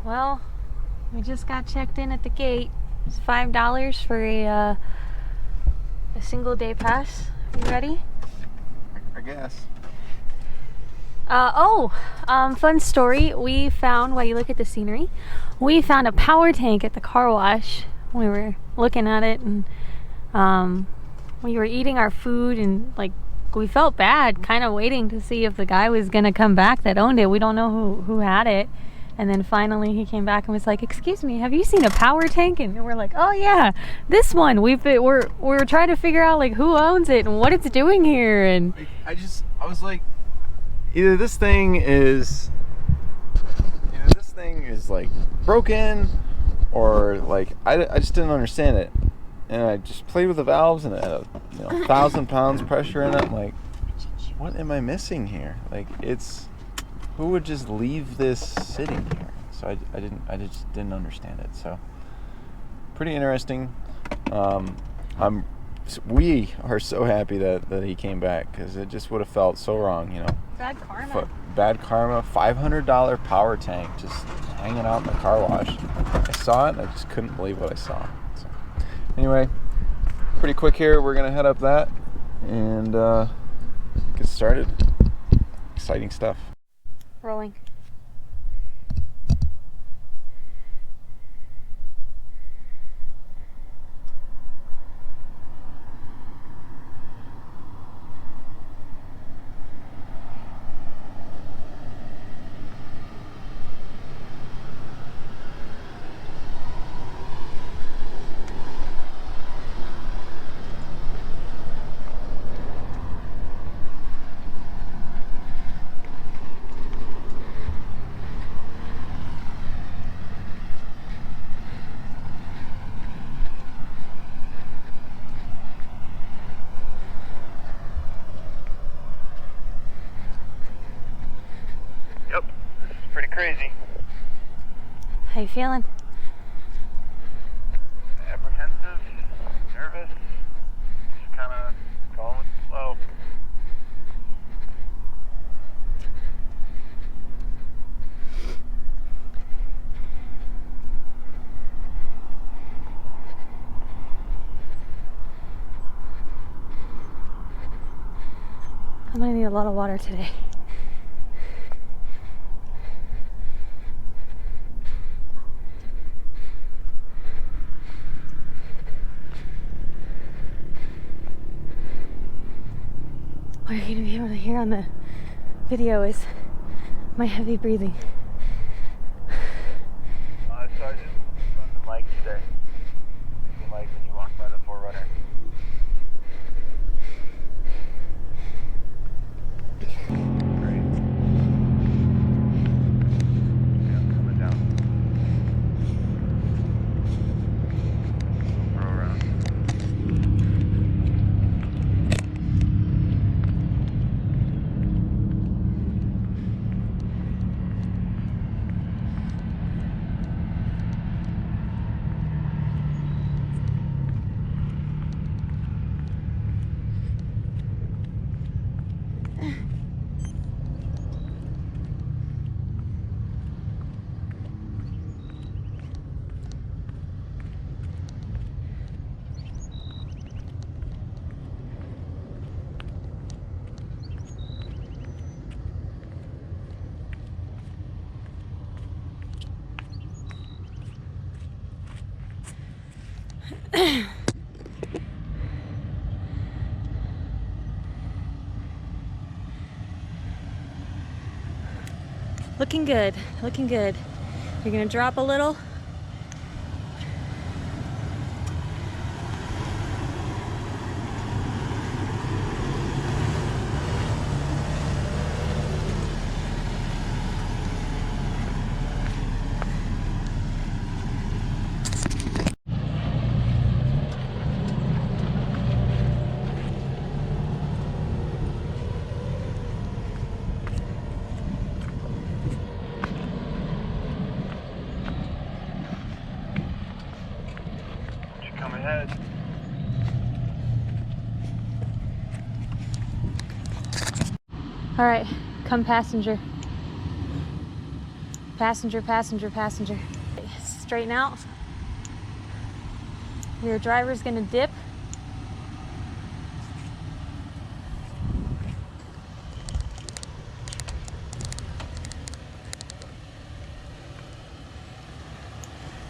Well, we just got checked in at the gate. It's $5 for a single day pass. Are you ready? I guess. Fun story. We found, while you look at the scenery, we found a power tank at the car wash. We were looking at it, and we were eating our food, and like we felt bad kind of waiting to see if the guy was gonna come back that owned it. We don't know who had it. And then finally he came back and was like, "Excuse me, have you seen a power tank?" And we're like, "Oh yeah, this one." We're trying to figure out like who owns it and what it's doing here. And I was like, either this thing is like broken, or like I just didn't understand it. And I just played with the valves, and it had a 1,000 pounds pressure in it. I'm like, what am I missing here? Like, who would just leave this sitting here? So I just didn't understand it. So pretty interesting. We are so happy that he came back, because it just would have felt so wrong, bad karma. Bad karma. $500 power tank just hanging out in the car wash. I saw it and I just couldn't believe what I saw. So, anyway, pretty quick here. We're gonna head up that and get started. Exciting stuff. Rolling. Yep, this is pretty crazy. How you feeling? Apprehensive, nervous, just kind of going with the flow. I'm gonna need a lot of water today. What you're gonna be able to hear on the video is my heavy breathing. I started run the mic today. The mic when you walk by the 4Runner. Great. Yeah, coming down. Throw around. Looking good, looking good. You're gonna drop a little. Come ahead. All right, come passenger. Passenger, passenger, passenger. Straighten out. Your driver's gonna dip.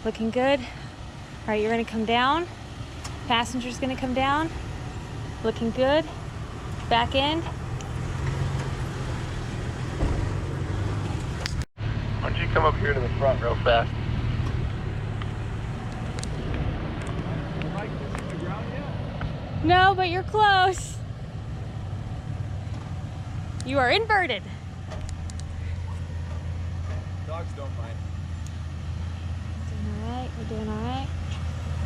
Looking good. All right, you're gonna come down. Passenger's gonna come down. Looking good. Back end. Why don't you come up here to the front real fast? No, but you're close. You are inverted. Dogs don't mind. Doing all right. We're doing all right.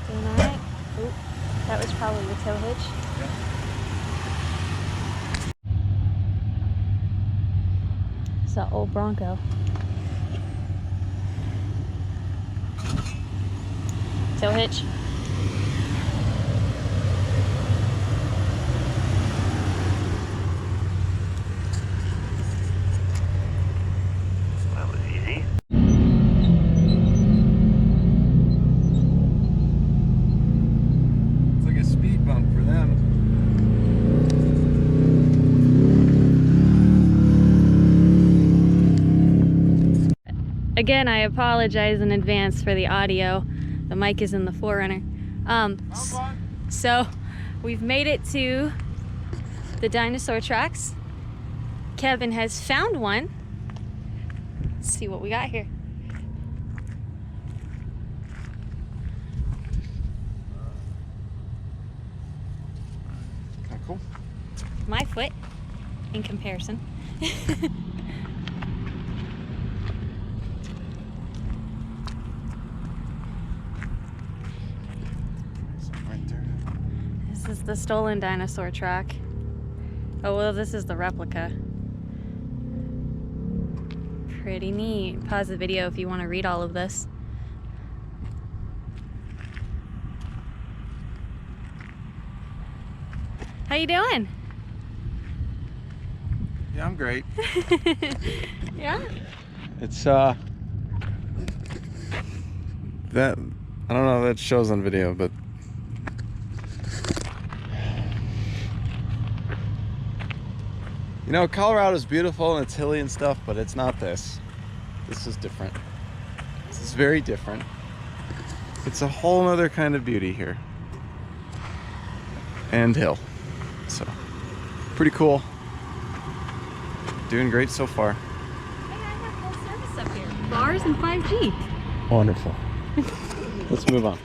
Doing all right. Oop, that was probably the tow hitch. Yeah. It's that old Bronco. Tow hitch. That was easy. It's like a speed bump for them. Again, I apologize in advance for the audio. The mic is in the 4Runner. So we've made it to the dinosaur tracks. Kevin has found one. Let's see what we got here. Kind of cool. My foot in comparison. Right there. This is the stolen dinosaur track. Oh, well, this is the replica. Pretty neat. Pause the video if you want to read all of this. How you doing? Yeah, I'm great. Yeah? It's that I don't know if that shows on video, but you know, Colorado's beautiful and it's hilly and stuff, but it's not this. This is different. This is very different. It's a whole other kind of beauty here. And hill. So, pretty cool. Doing great so far. Hey, I have full service up here. Bars and 5G. Wonderful. Let's move on.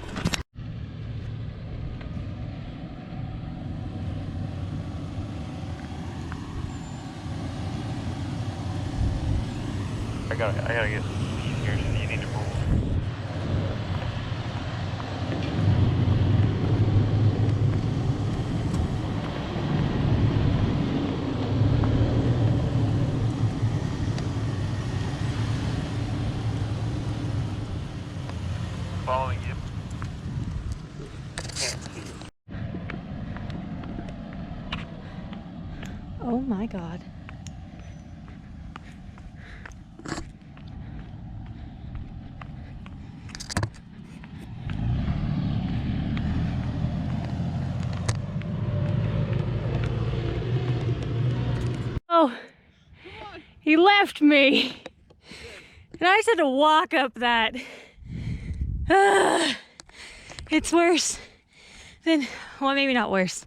I gotta get here, so you need to move. Following you. Oh my God. Oh, he left me. And I just had to walk up that. It's worse than, well, maybe not worse.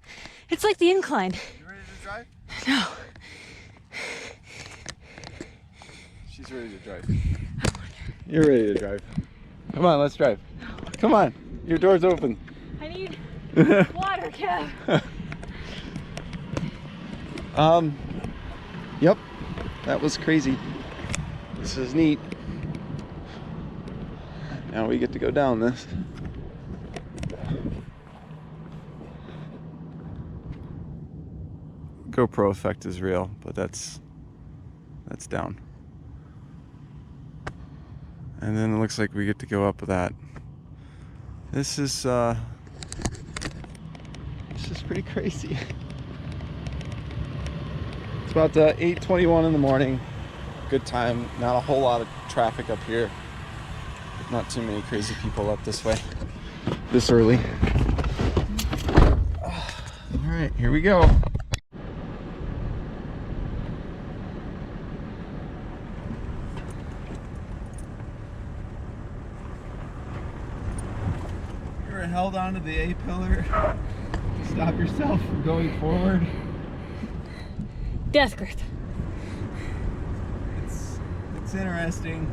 It's like the incline. You ready to drive? No. She's ready to drive. You're ready to drive. Come on, let's drive. Come on, your door's open. I need water, Kev. Yep, that was crazy. This is neat. Now we get to go down this. GoPro effect is real, but that's down. And then it looks like we get to go up that. This is pretty crazy. It's about 8:21 in the morning. good time. Not a whole lot of traffic up here. Not too many crazy people up this way this early. All right, here we go. You're held onto the A-pillar. Stop yourself from going forward. Desperate. It's interesting.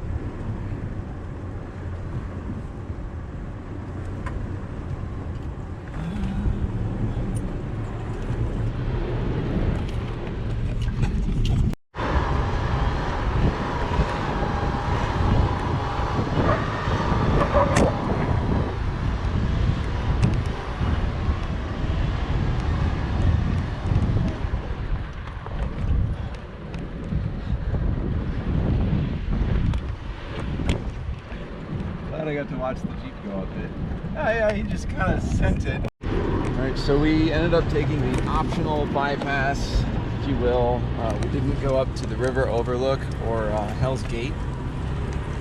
I got to watch the Jeep go up it. Yeah, he just kind of sent it. Alright, so we ended up taking the optional bypass, if you will. We didn't go up to the river overlook or Hell's Gate.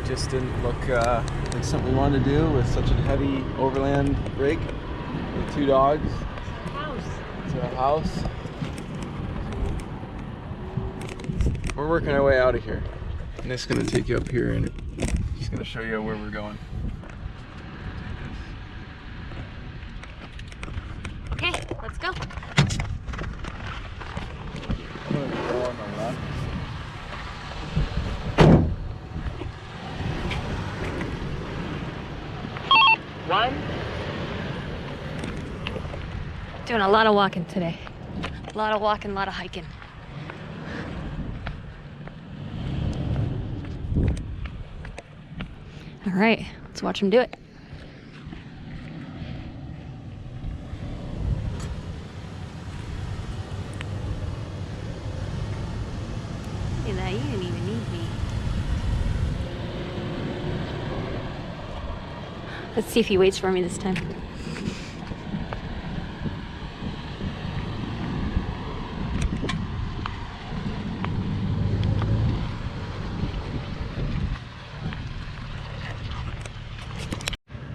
Just didn't look like something we wanted to do with such a heavy overland rig with 2 dogs. It's a house. We're working our way out of here. And it's going to take you up here and just going to show you where we're going. Okay, let's go. I'm going to go on the left. Doing a lot of walking today. A lot of walking, a lot of hiking. All right, let's watch him do it. Look at that, you didn't even need me. Let's see if he waits for me this time.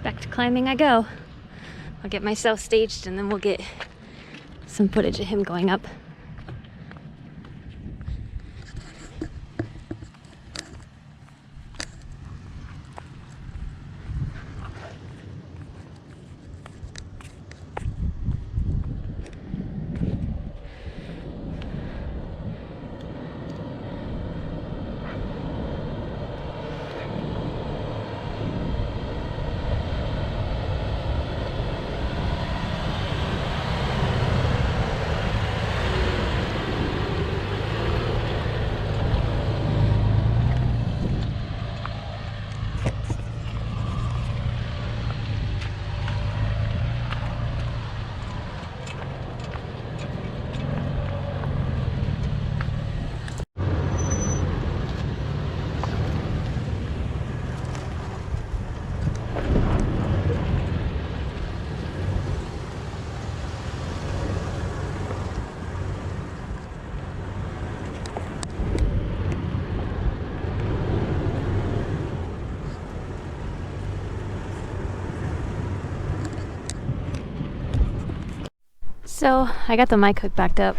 Back to climbing I go. I'll get myself staged and then we'll get some footage of him going up. So I got the mic hook backed up.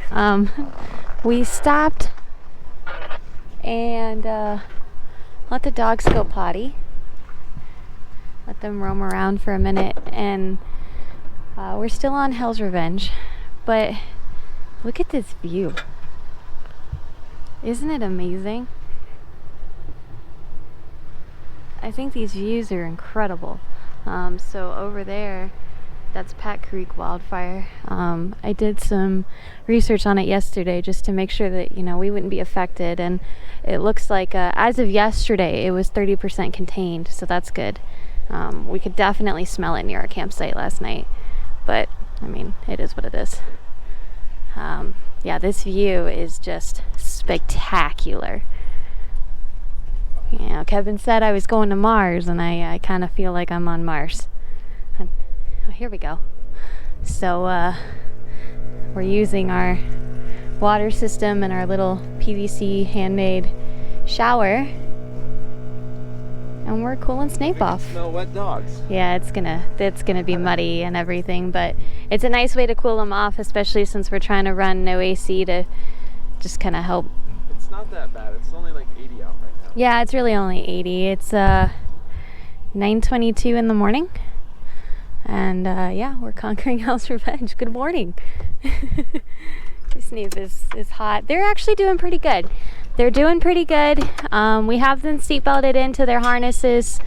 We stopped and let the dogs go potty. Let them roam around for a minute, and we're still on Hell's Revenge. But look at this view. Isn't it amazing? I think these views are incredible. So over there, that's Pat Creek wildfire. I did some research on it yesterday just to make sure that, you know, we wouldn't be affected, and it looks like as of yesterday it was 30% contained, so that's good. We could definitely smell it near our campsite last night, but I mean, it is what it is. Yeah, this view is just spectacular. You know, Kevin said I was going to Mars, and I kind of feel like I'm on Mars. Here we go. So we're using our water system and our little PVC handmade shower. And we're cooling Snape off. Smell wet dogs. Yeah, it's gonna be muddy and everything, but it's a nice way to cool them off, especially since we're trying to run no AC to just kind of help. It's not that bad. It's only like 80 out right now. Yeah, it's really only 80. It's 9:22 in the morning, and yeah, we're conquering Hell's Revenge. Good morning. Snape is hot. They're actually doing pretty good. They're doing pretty good. We have them seatbelted into their harnesses,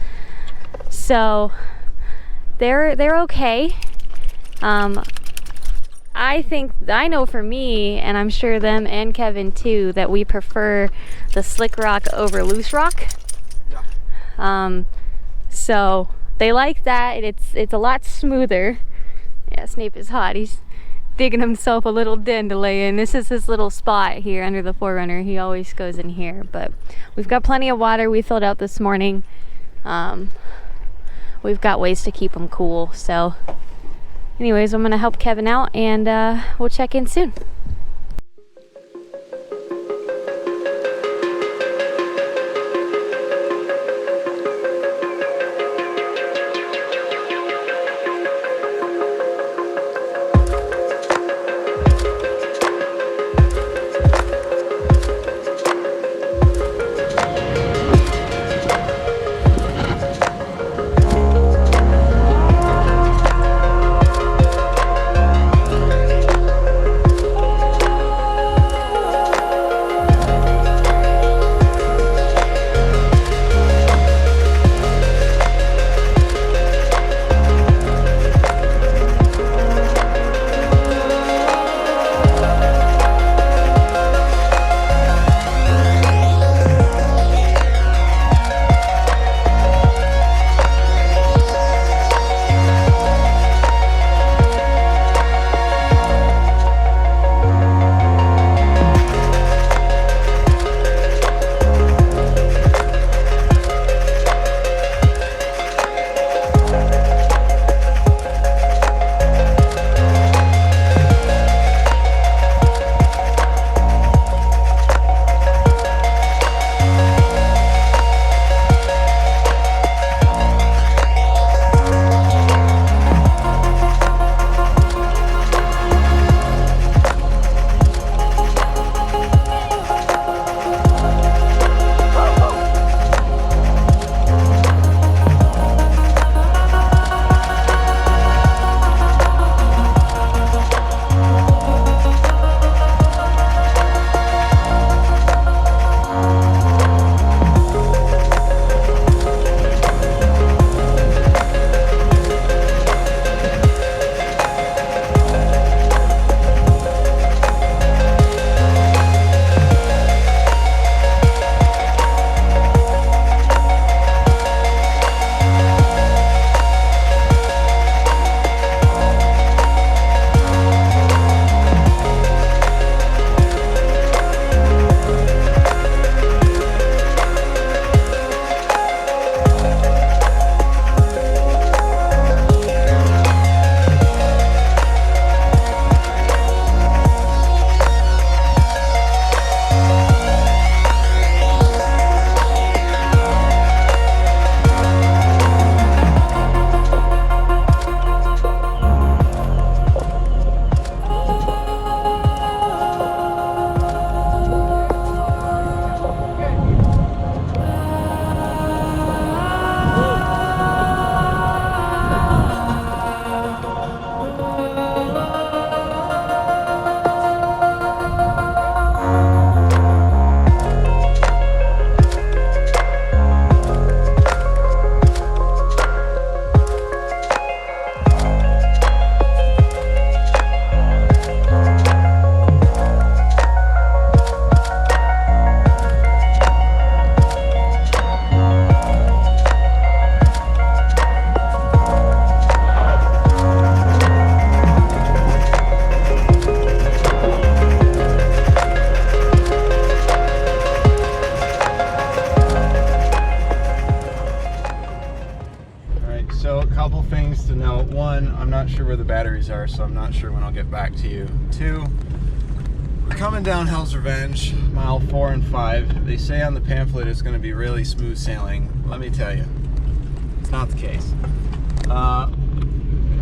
so they're okay. I know for me, and I'm sure them and Kevin too, that we prefer the slick rock over loose rock. Yeah. So they like that. It's a lot smoother. Yeah, Snape is hot. He's digging himself a little den to lay in. This is his little spot here under the 4Runner. He always goes in here, but we've got plenty of water we filled out this morning. We've got ways to keep them cool. So anyways, I'm gonna help Kevin out, and we'll check in soon. One, I'm not sure where the batteries are, so I'm not sure when I'll get back to you. Two, We're coming down Hell's Revenge, mile 4 and 5. They say on the pamphlet it's going to be really smooth sailing. Let me tell you, it's not the case.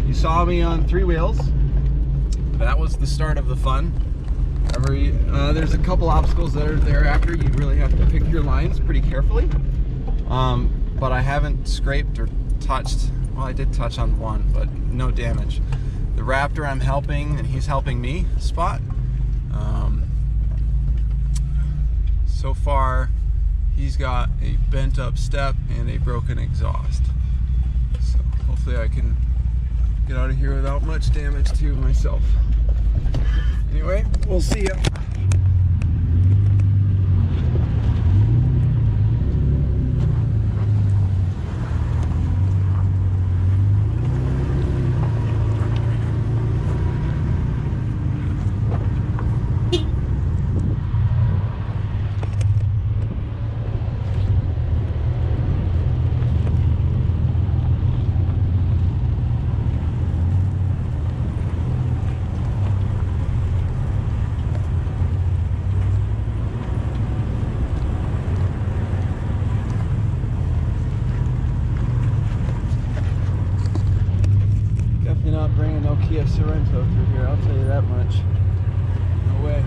You saw me on 3 wheels. That was the start of the fun. There's a couple obstacles that are thereafter. You really have to pick your lines pretty carefully. But I haven't scraped or touched. Well, I did touch on one, but no damage. The Raptor I'm helping, and he's helping me spot. So far, he's got a bent up step and a broken exhaust. So hopefully I can get out of here without much damage to myself. Anyway, we'll see ya. Not bringing no Kia Sorrento through here, I'll tell you that much. No way.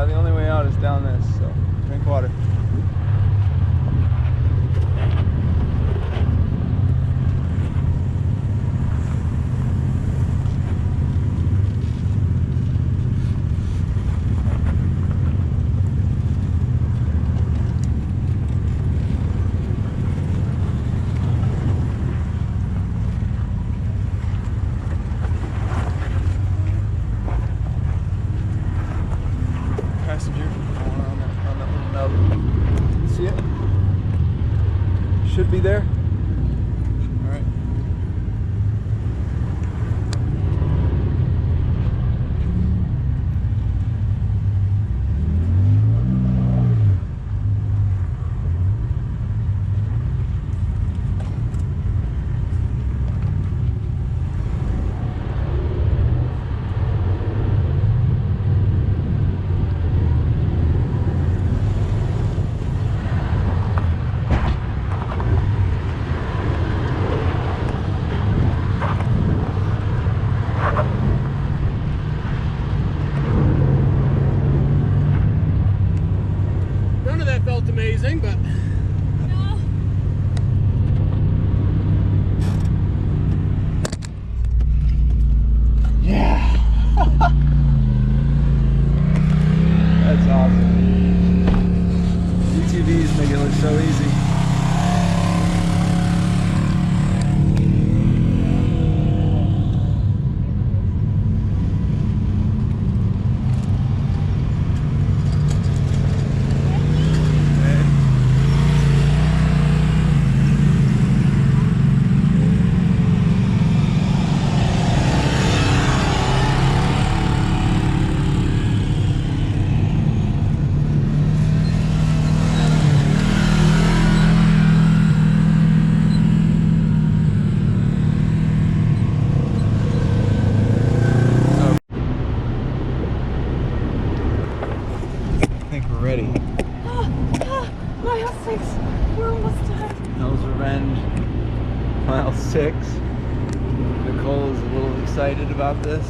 The only way out is down this, so drink water. Passenger on that little nub. See it? Should be there. All right. Felt amazing, but no. Yeah. That's awesome. UTVs make it look so easy. Ready. Mile 6. We're almost done. Hell's Revenge, mile 6. Nicole is a little excited about this.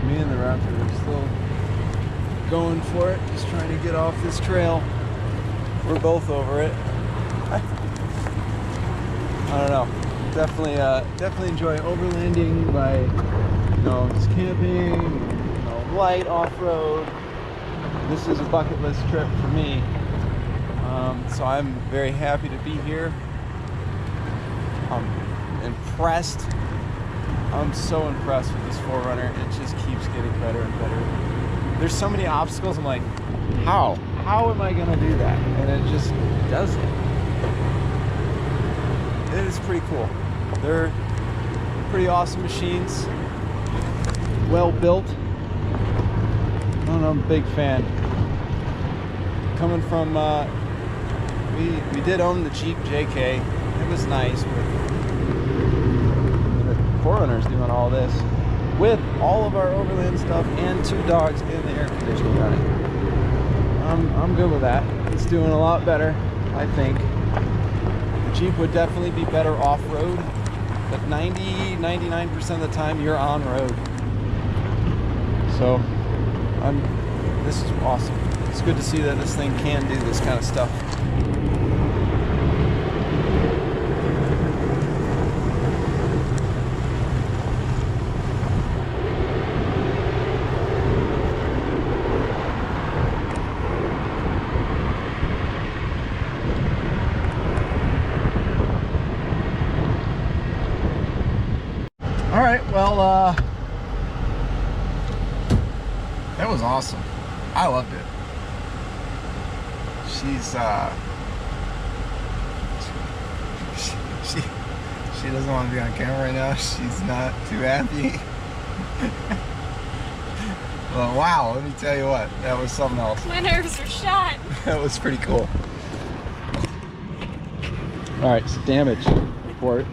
Me and the Raptor are still going for it, just trying to get off this trail. We're both over it. I don't know. definitely enjoy overlanding by, just camping, light off-road. This is a bucket list trip for me. So I'm very happy to be here. I'm impressed. I'm so impressed with this 4Runner. It just keeps getting better and better. There's so many obstacles. I'm like, how am I gonna do that? And it just does it. It is pretty cool. They're pretty awesome machines. Well built. I'm a big fan. Coming from, we did own the Jeep JK. It was nice, but the 4Runner's doing all this with all of our Overland stuff and 2 dogs and the air conditioning running. I'm good with that. It's doing a lot better, I think. The Jeep would definitely be better off-road, but 99% of the time you're on road. So this is awesome. It's good to see that this thing can do this kind of stuff. All right, well, that was awesome. I loved it. She doesn't want to be on camera right now. She's not too happy. Well, wow, let me tell you what, that was something else. My nerves are shot. That was pretty cool. All right, so damage report,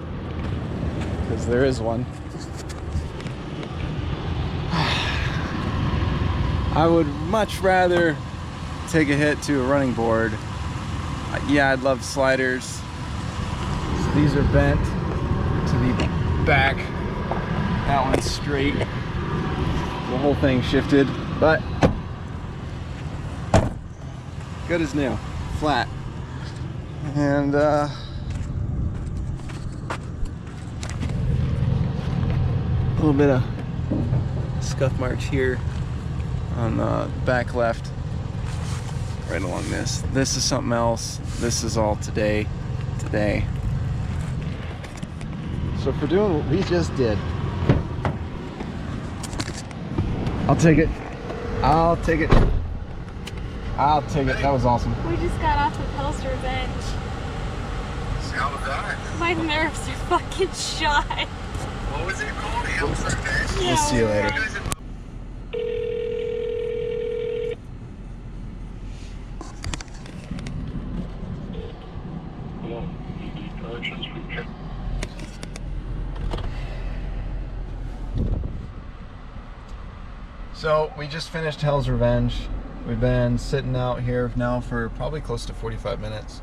because there is one. I would much rather take a hit to a running board. Yeah, I'd love sliders. So these are bent to the back. That one's straight. The whole thing shifted, but good as new, flat. And a little bit of scuff marks here on the back left, right along this. This is something else. This is all today. So for doing what we just did, I'll take it. I'll take it. That was awesome. We just got off of Hell's Revenge. How was that? My nerves are fucking shot. What was it called? Hell's Revenge? Yeah, We'll see you later. So we just finished Hell's Revenge. We've been sitting out here now for probably close to 45 minutes.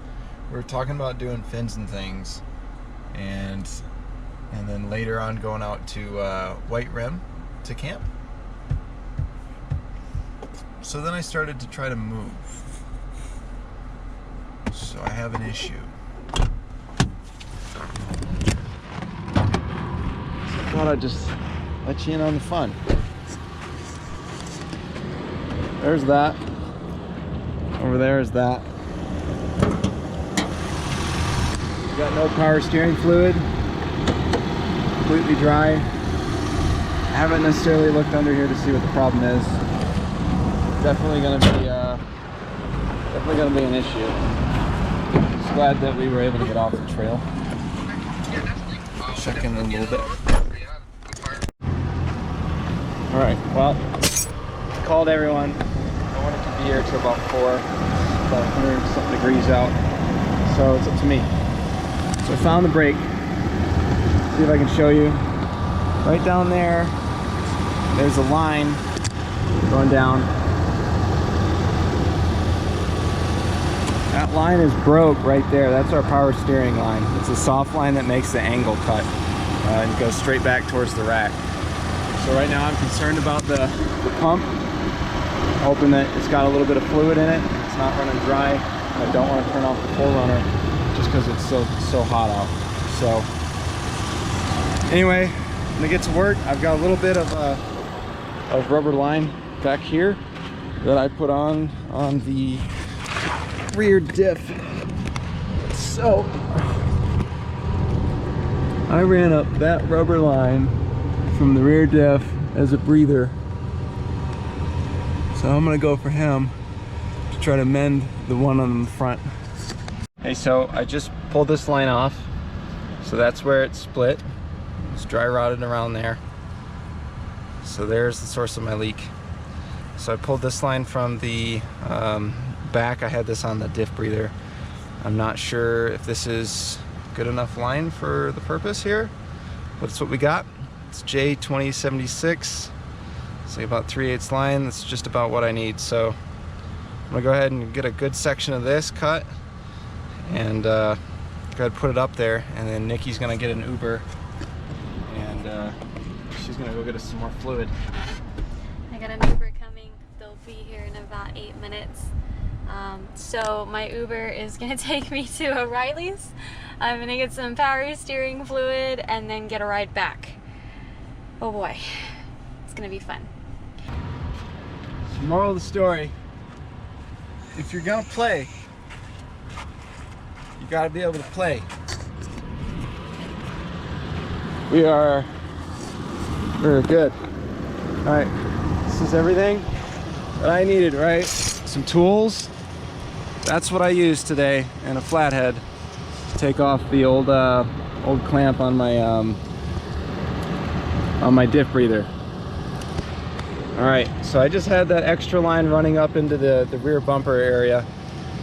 We were talking about doing fins and things, and then later on going out to White Rim to camp. So then I started to try to move. So I have an issue. So I thought I'd just let you in on the fun. There's that. Over there is that. We've got no power steering fluid. Completely dry. I haven't necessarily looked under here to see what the problem is. Definitely gonna be an issue. Just glad that we were able to get off the trail. Check in a little bit. All right. Well, called everyone. I wanted to be here till about 4. It's about 100 something degrees out, so it's up to me. So I found the brake. See if I can show you. Right down there, there's a line going down. That line is broke right there. That's our power steering line. It's a soft line that makes the angle cut and goes straight back towards the rack. So right now I'm concerned about the pump. Hoping that it's got a little bit of fluid in it. It's not running dry. I don't want to turn off the 4Runner just because it's so hot out. So Anyway, I'm gonna get to work. I've got a little bit of rubber line back here that I put on the rear diff. So I ran up that rubber line from the rear diff as a breather. So I'm gonna go for him to try to mend the one on the front. Hey, so I just pulled this line off. So that's where it split. It's dry rotted around there. So there's the source of my leak. So I pulled this line from the back. I had this on the diff breather. I'm not sure if this is good enough line for the purpose here, but it's what we got. It's J2076. It's like about 3/8 line. That's just about what I need. So I'm gonna go ahead and get a good section of this cut and go ahead and put it up there, and then Nikki's gonna get an Uber and she's gonna go get us some more fluid. I got an Uber coming. They'll be here in about 8 minutes. So my Uber is gonna take me to O'Reilly's. I'm gonna get some power steering fluid and then get a ride back. Oh boy, it's gonna be fun. So moral of the story, if you're gonna play, you gotta be able to play. We're good. All right, this is everything that I needed, right? Some tools. That's what I used today, and a flathead to take off the old clamp on my diff breather. All right, so I just had that extra line running up into the rear bumper area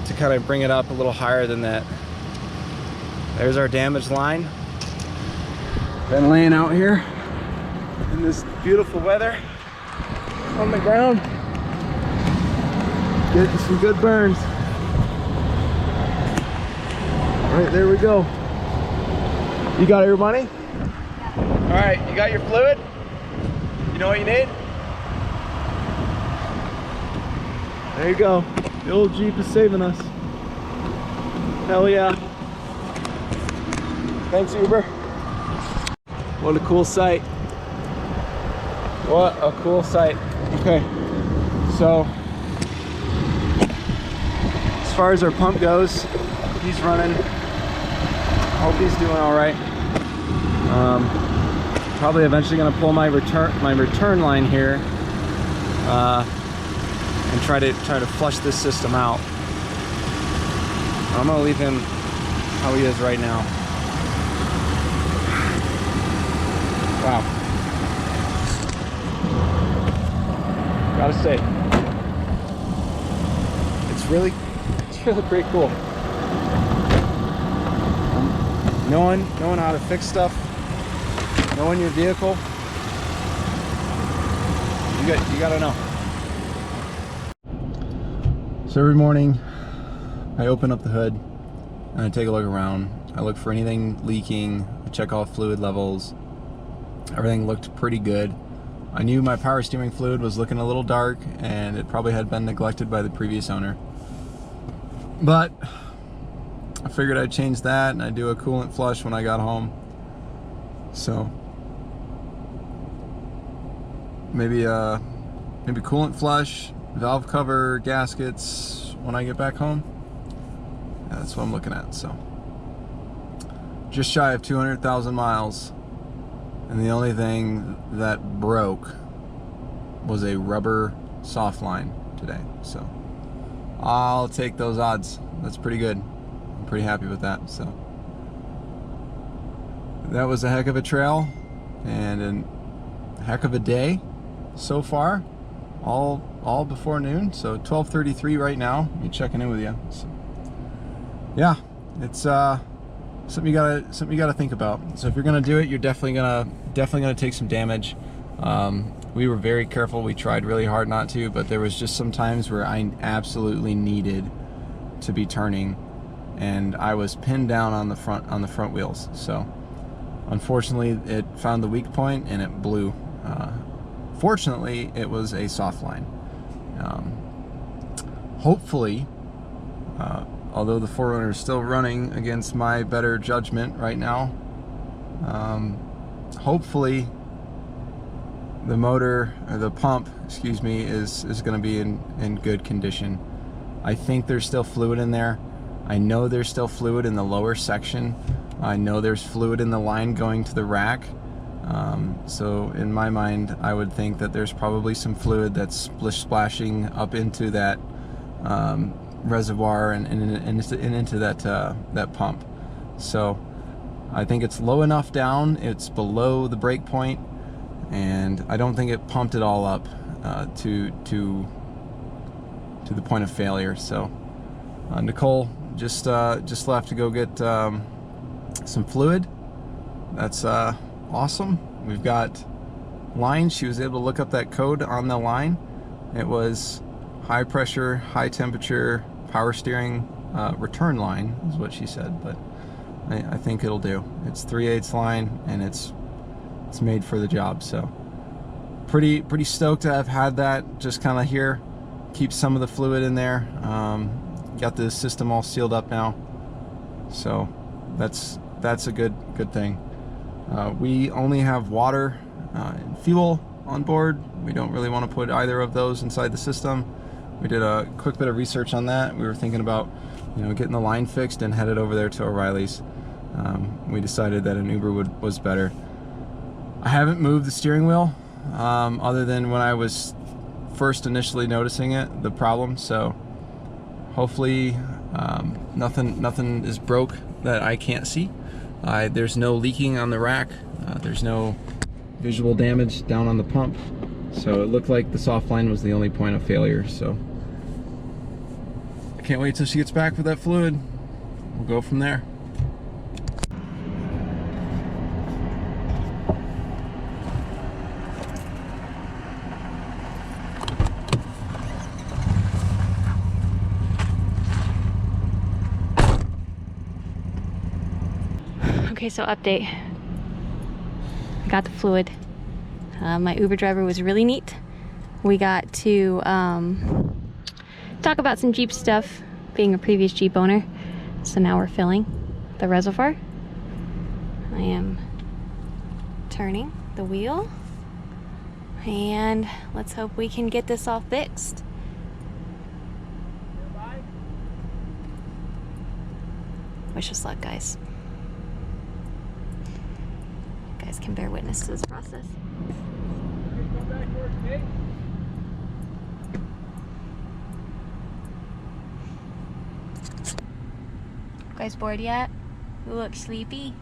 to kind of bring it up a little higher than that. There's our damaged line. Been laying out here in this beautiful weather on the ground, getting some good burns. All right, there we go. You got your money? Yeah. All right, you got your fluid? You know what you need? There you go. The old Jeep is saving us. Hell yeah. Thanks, Uber. What a cool sight. What a cool sight. Okay, so as far as our pump goes, he's running. Hope he's doing all right. Probably eventually gonna pull my return line here and try to flush this system out. I'm gonna leave him how he is right now. Wow. Gotta say, it's really pretty cool. Knowing how to fix stuff, knowing your vehicle, you gotta know. So every morning, I open up the hood and I take a look around. I look for anything leaking, I check all fluid levels. Everything looked pretty good. I knew my power steering fluid was looking a little dark and it probably had been neglected by the previous owner. But I figured I'd change that and I'd do a coolant flush when I got home. So maybe coolant flush, valve cover, gaskets when I get back home. Yeah, that's what I'm looking at. So just shy of 200,000 miles. And the only thing that broke was a rubber soft line today. So I'll take those odds. That's pretty good. I'm pretty happy with that. So that was a heck of a trail and a heck of a day so far. All before noon. So 12:33 right now. Me checking in with you. So, yeah, it's something you gotta think about. So if you're gonna do it, you're definitely gonna take some damage. We were very careful. We tried really hard not to, but there was just some times where I absolutely needed to be turning, and I was pinned down on the front wheels. So unfortunately, it found the weak point and it blew. Fortunately, it was a soft line. Hopefully. Although the 4Runner is still running against my better judgment right now, hopefully the motor, or the pump, excuse me, is going to be in good condition. I think there's still fluid in there. I know there's still fluid in the lower section. I know there's fluid in the line going to the rack. So in my mind, I would think that there's probably some fluid that's splashing up into that reservoir and into that pump. So I think it's low enough down. It's below the break point, and I don't think it pumped it all up to the point of failure. So Nicole just left to go get some fluid. That's awesome. We've got line. She was able to look up that code on the line. It was high pressure, high temperature, power steering return line is what she said, but I think it'll do. It's 3/8 line, and it's made for the job. So pretty stoked to have had that just kind of here. Keep some of the fluid in there. Got the system all sealed up now, so that's a good thing. We only have water and fuel on board. We don't really want to put either of those inside the system. We did a quick bit of research on that. We were thinking about, getting the line fixed and headed over there to O'Reilly's. We decided that an Uber was better. I haven't moved the steering wheel other than when I was first initially noticing the problem. So hopefully nothing is broke that I can't see. There's no leaking on the rack. There's no visual damage down on the pump. So it looked like the soft line was the only point of failure. So I can't wait till she gets back with that fluid. We'll go from there. Okay, so update. I got the fluid. My Uber driver was really neat. We got to talk about some Jeep stuff, being a previous Jeep owner. So now we're filling the reservoir. I am turning the wheel, and let's hope we can get this all fixed. Wish us luck, guys. You guys can bear witness to this process. You guys bored yet? You look sleepy.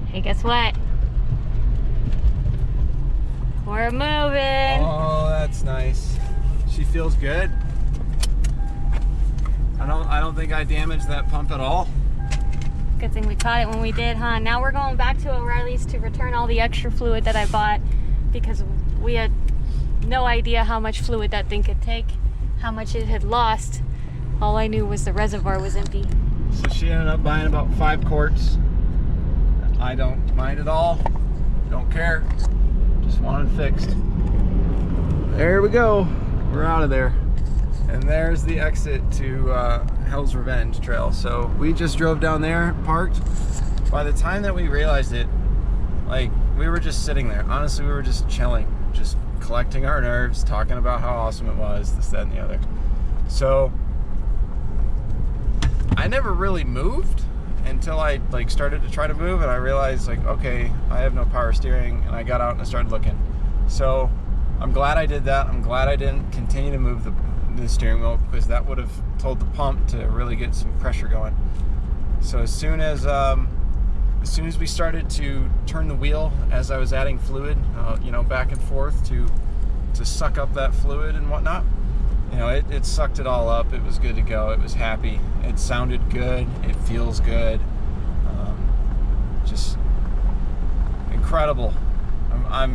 Hey, guess what? We're moving. Oh, that's nice. She feels good. I don't think I damaged that pump at all. Good thing we caught it when we did, huh? Now we're going back to O'Reilly's to return all the extra fluid that I bought, because we had no idea how much fluid that thing could take, how much it had lost. All I knew was the reservoir was empty. So she ended up buying about 5 quarts. I don't mind at all. Don't care. Just want it fixed. There we go. We're out of there. And there's the exit to Hell's Revenge Trail. So we just drove down there, parked. By the time that we realized it, like, we were just sitting there. Honestly, we were just chilling, just collecting our nerves, talking about how awesome it was, this, that, and the other. So I never really moved until I started to try to move, and I realized, like, okay, I have no power steering, and I got out and I started looking. So I'm glad I did that. I'm glad I didn't continue to move the steering wheel, because that would have told the pump to really get some pressure going. So as soon as we started to turn the wheel, as I was adding fluid, back and forth to suck up that fluid and whatnot, it sucked it all up. It was good to go. It was happy. It sounded good. It feels good. Just incredible. I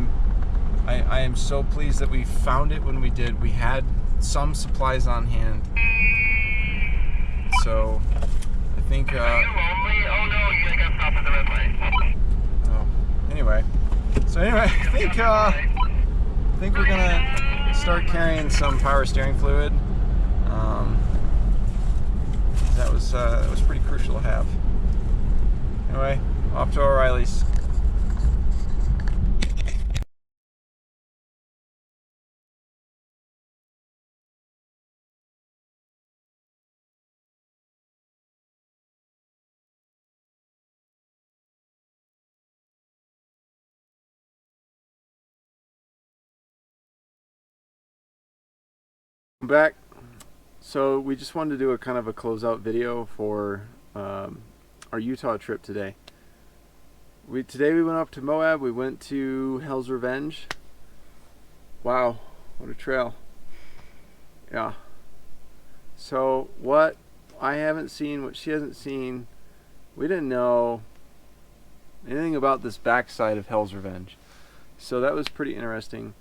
am so pleased that we found it when we did. We had some supplies on hand, so I think anyway, I think we're gonna start carrying some power steering fluid. That was pretty crucial to have. Anyway, Off to O'Reilly's. I'm back. So we just wanted to do a kind of a closeout video for our Utah trip today. Today we went up to Moab. We went to Hell's Revenge. Wow, what a trail. Yeah. So what I haven't seen, what she hasn't seen, we didn't know anything about this backside of Hell's Revenge. So that was pretty interesting.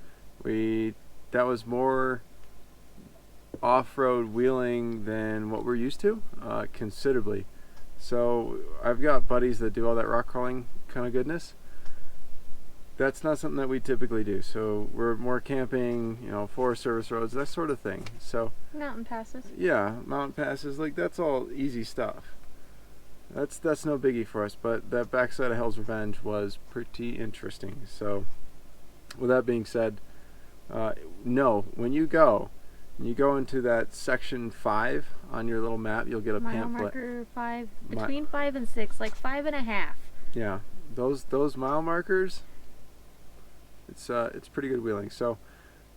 That was more off-road wheeling than what we're used to, considerably. So I've got buddies that do all that rock crawling kind of goodness. That's not something that we typically do. So we're more camping, you know, Forest Service roads, that sort of thing. So Mountain passes. yeah, mountain passes, like that's all easy stuff. That's no biggie for us. But that backside of Hell's Revenge was pretty interesting. So with that being said, no, when you go into that section 5 on your little map, you'll get a Mile pamphlet. marker 5, between 5 and 6, like 5.5. Yeah, those mile markers. It's pretty good wheeling. So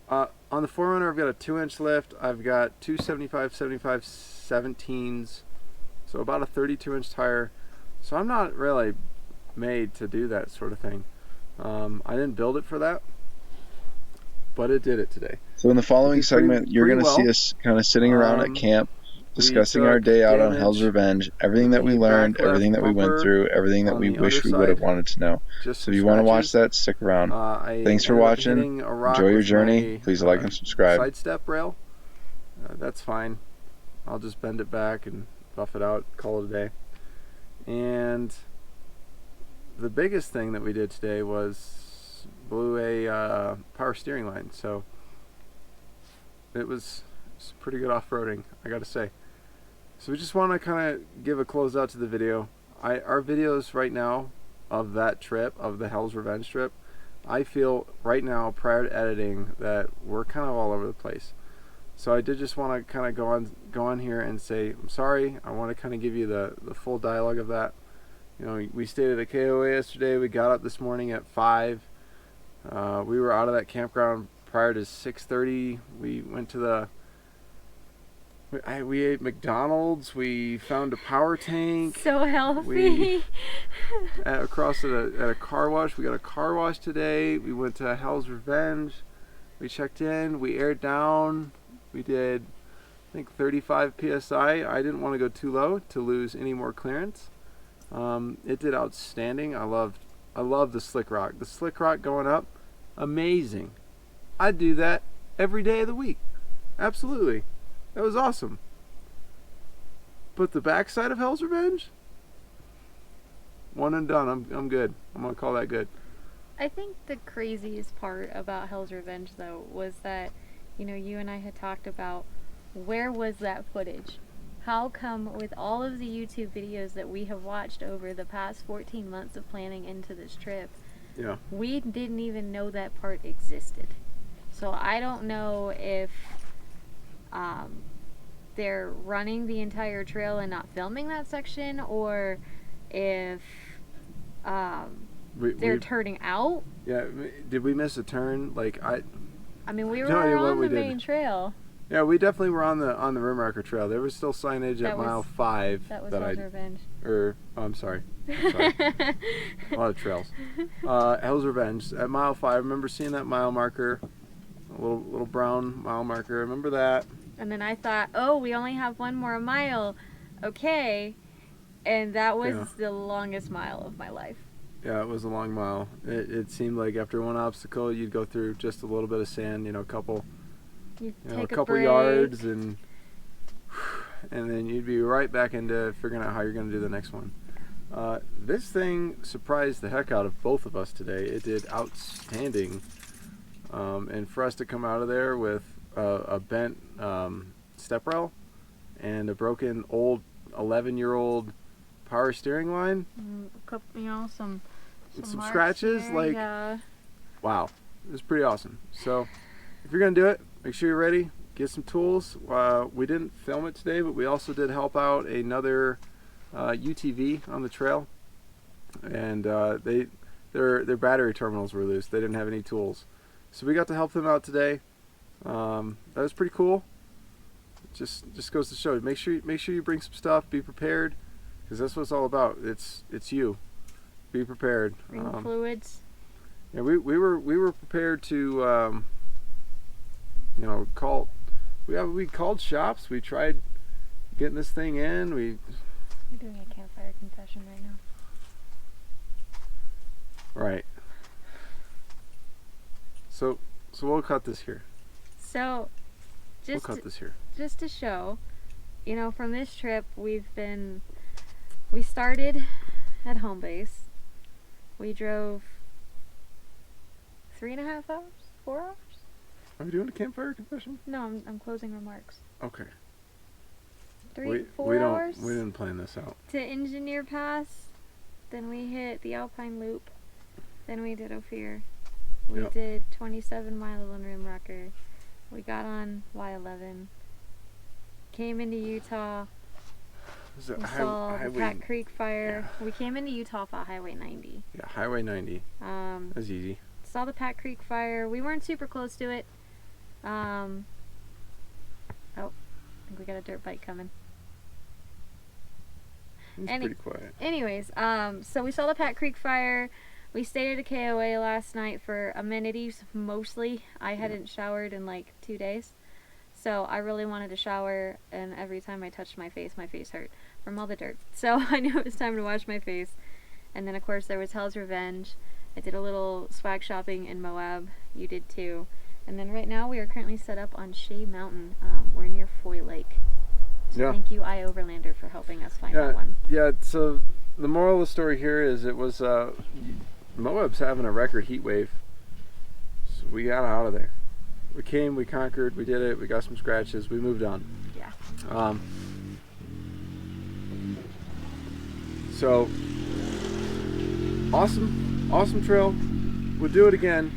on the 4Runner, I've got a 2-inch lift. I've got two 75 17s, so about a 32-inch tire. So I'm not really made to do that sort of thing. I didn't build it for that, but it did it today. So in the following segment, you're going to well. see us kind of sitting around at camp, discussing our took day out on damage Hell's Revenge, everything that we the learned, back left everything that we went bumper through, everything that on we the wish we would have underside. wanted to know. Just So if you want to watch that, stick around. Thanks for watching. Enjoy your journey. Please like and subscribe. Side step rail. That's fine. I'll just bend it back and buff it out, call it a day. And the biggest thing that we did today was blew a power steering line. So it was pretty good off-roading, I gotta say. So we just want to kind of give a closeout to the video. Our videos right now of that trip, of the Hell's Revenge trip, I feel right now prior to editing that we're kind of all over the place. So I did just want to kind of go on here and say I'm sorry. I want to kind of give you the full dialogue of that. You know, we stayed at a KOA yesterday. We got up this morning at 5. We were out of that campground prior to 6:30. We went to we ate McDonald's. We found a power tank. So healthy. Across at a car wash. We got a car wash today. We went to Hell's Revenge. We checked in. We aired down. We did, I think, 35 psi. I didn't want to go too low to lose any more clearance. It did outstanding. I love the slick rock. The slick rock going up, amazing. I'd do that every day of the week. Absolutely. That was awesome. But the backside of Hell's Revenge? One and done. I'm good. I'm going to call that good. I think the craziest part about Hell's Revenge, though, was that, you know, you and I had talked about where was that footage? How come with all of the YouTube videos that we have watched over the past 14 months of planning into this trip, Yeah. we didn't even know that part existed. So I don't know if they're running the entire trail and not filming that section, or if they're turning out. Yeah, did we miss a turn? Like I mean, we were tell you what on we the did. main trail. Yeah, we definitely were on the rim marker trail. There was still signage That at was- mile 5 That was that Hell's Revenge. I'm sorry. A lot of trails. Hell's Revenge at mile 5. I remember seeing that mile marker, a little brown mile marker. I remember that. And then I thought, oh, we only have one more mile. Okay. And that was the longest mile of my life. Yeah, it was a long mile. It seemed like after one obstacle, you'd go through just a little bit of sand, a couple yards, and then you'd be right back into figuring out how you're going to do the next one. This thing surprised the heck out of both of us today. It did outstanding. And for us to come out of there with a bent step rail and a broken old 11-year-old power steering line. A couple, you know, some Some marks scratches, here, like, yeah. wow, it was pretty awesome. So if you're gonna do it, make sure you're ready, get some tools. We didn't film it today, but we also did help out another UTV on the trail, and their battery terminals were loose. They didn't have any tools, so we got to help them out today. That was pretty cool. Just goes to show you, make sure you bring some stuff, be prepared, because that's what it's all about. It's you. Be prepared. Bring fluids. Yeah, we were prepared to you know, we called shops. We tried getting this thing in. We're doing a campfire confession right now. Right. So we'll cut this here. So We'll cut this here. Just to show, you know, from this trip we started at home base. We drove 3.5 hours, 4 hours. Are we doing a campfire confession? No, I'm closing remarks. Okay. 4 hours. We didn't plan this out. To Engineer Pass, then we hit the Alpine Loop, then we did Ophir. We did 27-mile Lone Rim Rocker. We got on Y11. Came into Utah. We saw the Pat Creek fire. Yeah. We came into Utah off Highway 90. Yeah, Highway 90. That's easy. Saw the Pat Creek fire. We weren't super close to it. Oh, I think we got a dirt bike coming. It's pretty quiet. Anyways, so we saw the Pat Creek fire. We stayed at a KOA last night for amenities, mostly. I hadn't showered in like 2 days. So I really wanted to shower, and every time I touched my face hurt from all the dirt. So I knew it was time to wash my face. And then of course there was Hell's Revenge. I did a little swag shopping in Moab. You did too. And then right now we are currently set up on Shea Mountain. We're near Foy Lake. So thank you, Overlander, for helping us find that one. Yeah, so the moral of the story here is it was Moab's having a record heat wave. So we got out of there. We came, we conquered, we did it, we got some scratches, we moved on. Yeah. So awesome trail. Would do it again.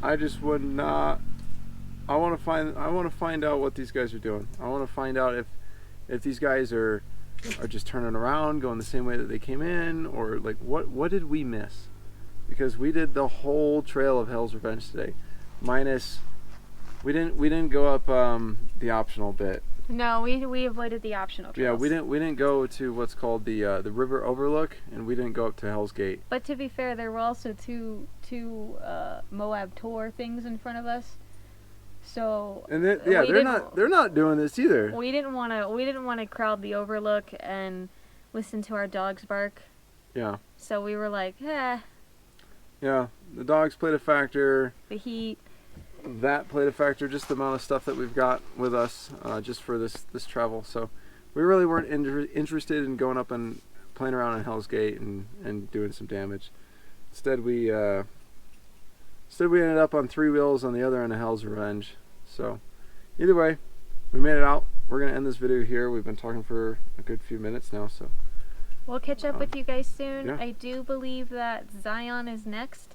I just would not. I want to find out what these guys are doing. I want to find out if these guys are just turning around, going the same way that they came in, or like what did we miss? Because we did the whole trail of Hell's Revenge today, minus we didn't go up the optional bit. No, we avoided the optional trails. Yeah, we didn't go to what's called the river overlook, and we didn't go up to Hell's Gate. But to be fair, there were also two Moab tour things in front of us. So and they're not doing this either. We didn't want to crowd the overlook and listen to our dogs bark. Yeah. So we were like, eh. Yeah, the dogs played a factor. The heat. That played a factor, just the amount of stuff that we've got with us just for this travel. So we really weren't interested in going up and playing around in Hell's Gate and doing some damage. Instead we ended up on 3 wheels on the other end of Hell's Revenge. So either way, we made it out. We're going to end this video here. We've been talking for a good few minutes now. So we'll catch up with you guys soon. Yeah. I do believe that Zion is next.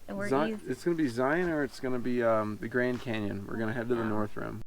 And it's going to be Zion, or it's going to be the Grand Canyon. We're going to head to the North Rim.